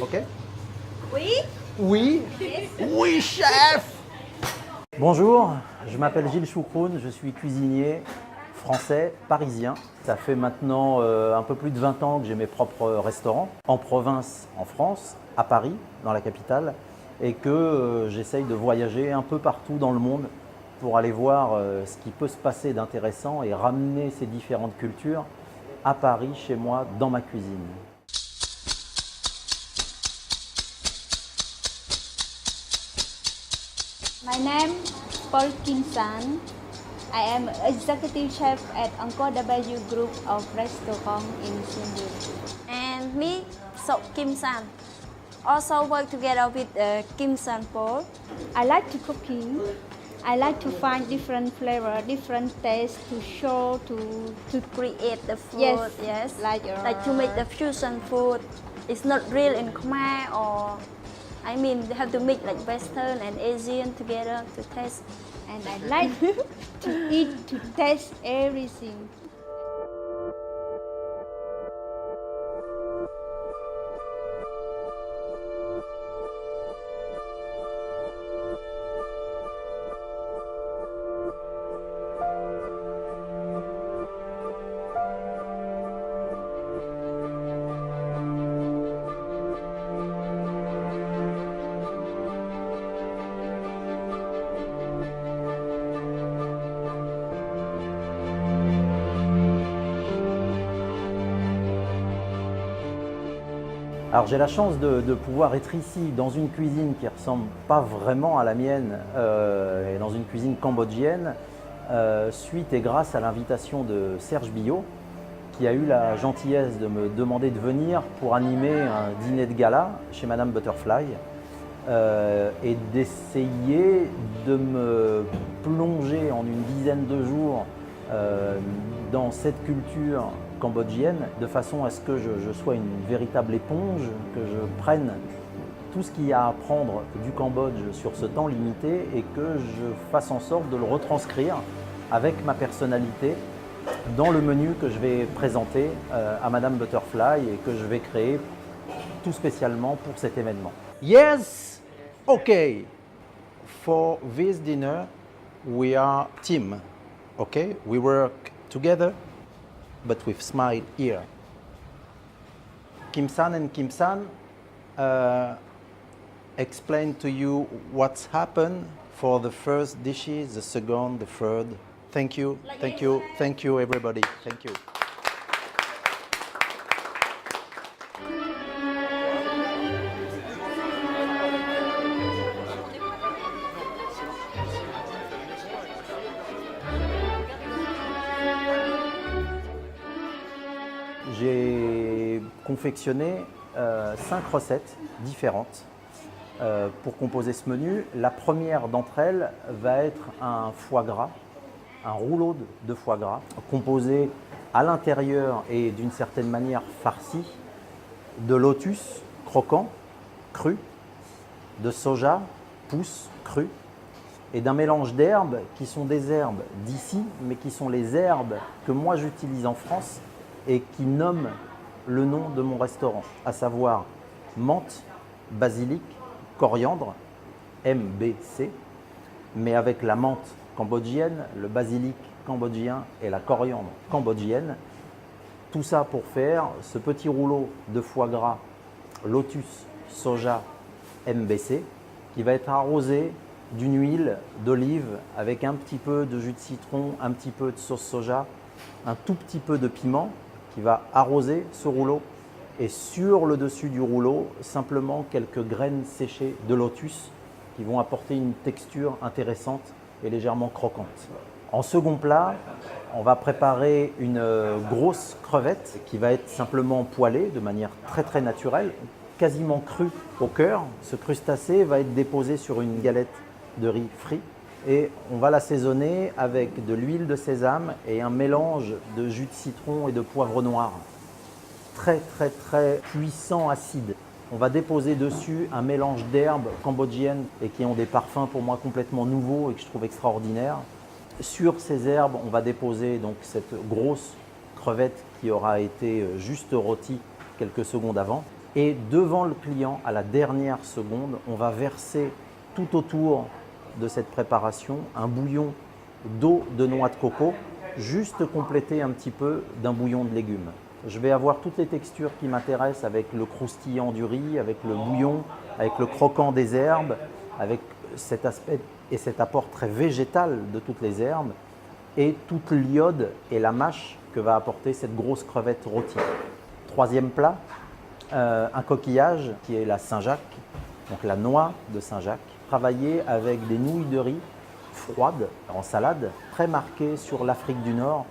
Ok? Oui. Oui? Oui, chef! Bonjour, je m'appelle Gilles Choucroune, je suis cuisinier français, parisien. Ça fait maintenant un peu plus de 20 ans que j'ai mes propres restaurants, en province, en France, à Paris, dans la capitale, et que j'essaye de voyager un peu partout dans le monde pour aller voir ce qui peut se passer d'intéressant et ramener ces différentes cultures à Paris, chez moi, dans ma cuisine. My name is Paul Kim San. I am executive chef at Angkor W Group of Restaurants in Siem. And me, So Kim San. Also work together with Kim San Paul. I like to cooking. I like to find different flavor, different taste to show to Create the food. Yes, Like to make the fusion food. It's not real in Khmer or I mean they have to make like Western and Asian together to taste. and I like to eat, to taste everything. Alors j'ai la chance de pouvoir être ici dans une cuisine qui ne ressemble pas vraiment à la mienne, et dans une cuisine cambodgienne, suite et grâce à l'invitation de Serge Billot, qui a eu la gentillesse de me demander de venir pour animer un dîner de gala chez Madame Butterfly, et d'essayer de me plonger en une dizaine de jours dans cette culture cambodgienne, de façon à ce que je sois une véritable éponge, que je prenne tout ce qu'il y a à apprendre du Cambodge sur ce temps limité et que je fasse en sorte de le retranscrire avec ma personnalité dans le menu que je vais présenter à Madame Butterfly et que je vais créer tout spécialement pour cet événement. Yes, okay. For this dinner, we are team. Okay, we work together, but with smile here. Kim San and Kim San explain to you what's happened for the first dishes, the second, the third. Thank you, thank you, thank you everybody, thank you. J'ai confectionné 5 recettes différentes pour composer ce menu. La première d'entre elles va être un foie gras, un rouleau de foie gras, composé à l'intérieur et d'une certaine manière farci de lotus croquant, cru, de soja, pousse, cru, et d'un mélange d'herbes qui sont des herbes d'ici, mais qui sont les herbes que moi j'utilise en France et qui nomment le nom de mon restaurant, à savoir menthe, basilic, coriandre, MBC, mais avec la menthe cambodgienne, le basilic cambodgien et la coriandre cambodgienne. Tout ça pour faire ce petit rouleau de foie gras lotus, soja, MBC, qui va être arrosé d'une huile d'olive avec un petit peu de jus de citron, un petit peu de sauce soja, un tout petit peu de piment qui va arroser ce rouleau. Et sur le dessus du rouleau, simplement quelques graines séchées de lotus qui vont apporter une texture intéressante et légèrement croquante. En second plat, on va préparer une grosse crevette qui va être simplement poêlée de manière très naturelle, quasiment crue au cœur. Ce crustacé va être déposé sur une galette de riz frit et on va l'assaisonner avec de l'huile de sésame et un mélange de jus de citron et de poivre noir. Très puissant acide. On va déposer dessus un mélange d'herbes cambodgiennes et qui ont des parfums pour moi complètement nouveaux et que je trouve extraordinaires. Sur ces herbes, on va déposer donc cette grosse crevette qui aura été juste rôtie quelques secondes avant. Et devant le client, à la dernière seconde, on va verser tout autour de cette préparation un bouillon d'eau de noix de coco, juste complété un petit peu d'un bouillon de légumes. Je vais avoir toutes les textures qui m'intéressent avec le croustillant du riz, avec le bouillon, avec le croquant des herbes, avec cet aspect et cet apport très végétal de toutes les herbes et toute l'iode et la mâche que va apporter cette grosse crevette rôtie. Troisième plat, un coquillage qui est la Saint-Jacques, donc la noix de Saint-Jacques, travaillée avec des nouilles de riz froides en salade, très marquées sur l'Afrique du Nord,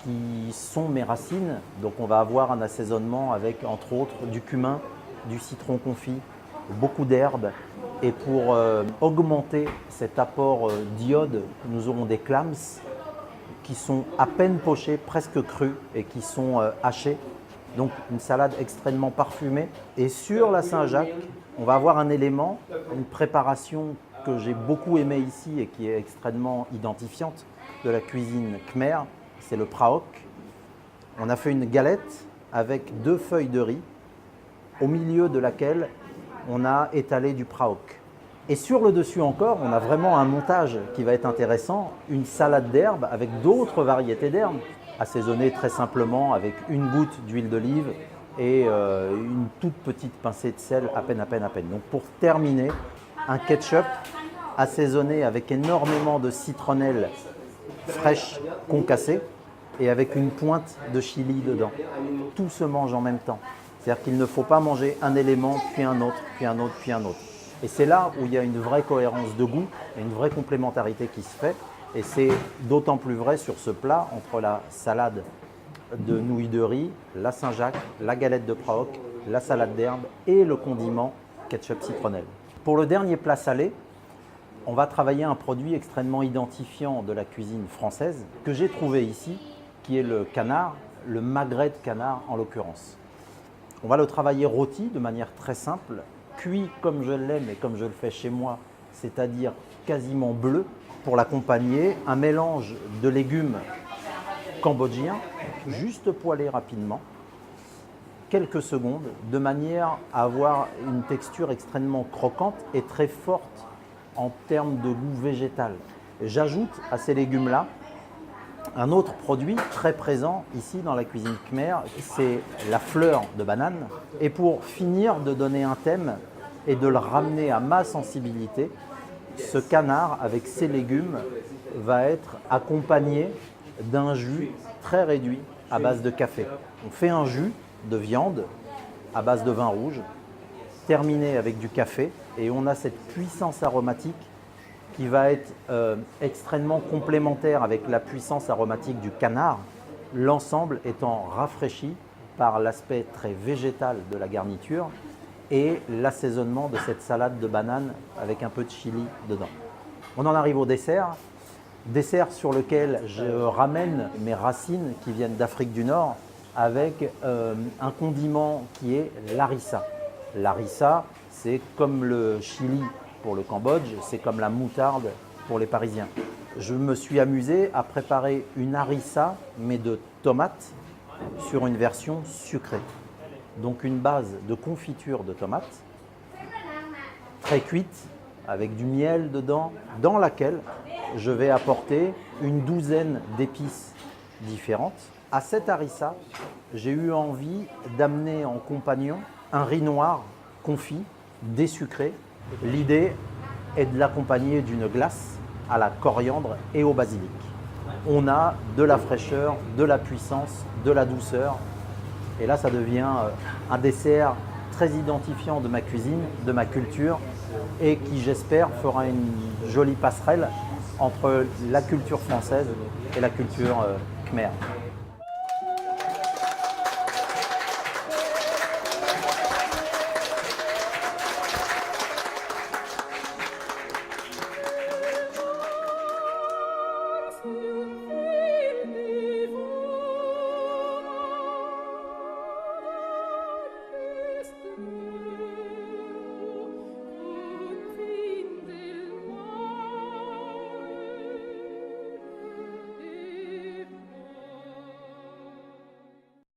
qui sont mes racines. Donc on va avoir un assaisonnement avec entre autres du cumin, du citron confit, beaucoup d'herbes. Et pour augmenter cet apport d'iode, nous aurons des clams qui sont à peine pochés, presque crus et qui sont hachés. Donc une salade extrêmement parfumée. Et sur la Saint-Jacques, on va avoir un élément, une préparation que j'ai beaucoup aimée ici et qui est extrêmement identifiante de la cuisine khmer, c'est le praok. On a fait une galette avec 2 feuilles de riz, au milieu de laquelle on a étalé du praok. Et sur le dessus encore, on a vraiment un montage qui va être intéressant, une salade d'herbes avec d'autres variétés d'herbes, assaisonnée très simplement avec une goutte d'huile d'olive et une toute petite pincée de sel, à peine. Donc pour terminer, un ketchup assaisonné avec énormément de citronnelle fraîche concassée et avec une pointe de chili dedans. Tout se mange en même temps. C'est-à-dire qu'il ne faut pas manger un élément, puis un autre, puis un autre, puis un autre. Et c'est là où il y a une vraie cohérence de goût et une vraie complémentarité qui se fait. Et c'est d'autant plus vrai sur ce plat entre la salade de nouilles de riz, la Saint-Jacques, la galette de praok, la salade d'herbes et le condiment ketchup citronnelle. Pour le dernier plat salé, on va travailler un produit extrêmement identifiant de la cuisine française que j'ai trouvé ici, qui est le canard, le magret de canard en l'occurrence. On va le travailler rôti de manière très simple, cuit comme je l'aime et comme je le fais chez moi, c'est-à-dire quasiment bleu. Pour l'accompagner, un mélange de légumes cambodgiens, juste poêlés rapidement, quelques secondes, de manière à avoir une texture extrêmement croquante et très forte en termes de goût végétal. J'ajoute à ces légumes-là un autre produit très présent ici dans la cuisine khmer, c'est la fleur de banane. Et pour finir de donner un thème et de le ramener à ma sensibilité, ce canard avec ses légumes va être accompagné d'un jus très réduit à base de café. On fait un jus de viande à base de vin rouge, terminé avec du café, et on a cette puissance aromatique qui va être extrêmement complémentaire avec la puissance aromatique du canard, l'ensemble étant rafraîchi par l'aspect très végétal de la garniture et l'assaisonnement de cette salade de banane avec un peu de chili dedans. On en arrive au dessert, sur lequel je ramène mes racines qui viennent d'Afrique du Nord avec un condiment qui est l'harissa. L'harissa, c'est comme le chili pour le Cambodge, c'est comme la moutarde pour les Parisiens. Je me suis amusé à préparer une harissa, mais de tomates, sur une version sucrée. Donc une base de confiture de tomates, très cuite, avec du miel dedans, dans laquelle je vais apporter une douzaine d'épices différentes. À cette harissa, j'ai eu envie d'amener en compagnon un riz noir confit, désucré. L'idée, et de l'accompagner d'une glace à la coriandre et au basilic. On a de la fraîcheur, de la puissance, de la douceur. Et là, ça devient un dessert très identifiant de ma cuisine, de ma culture, et qui, j'espère, fera une jolie passerelle entre la culture française et la culture khmer.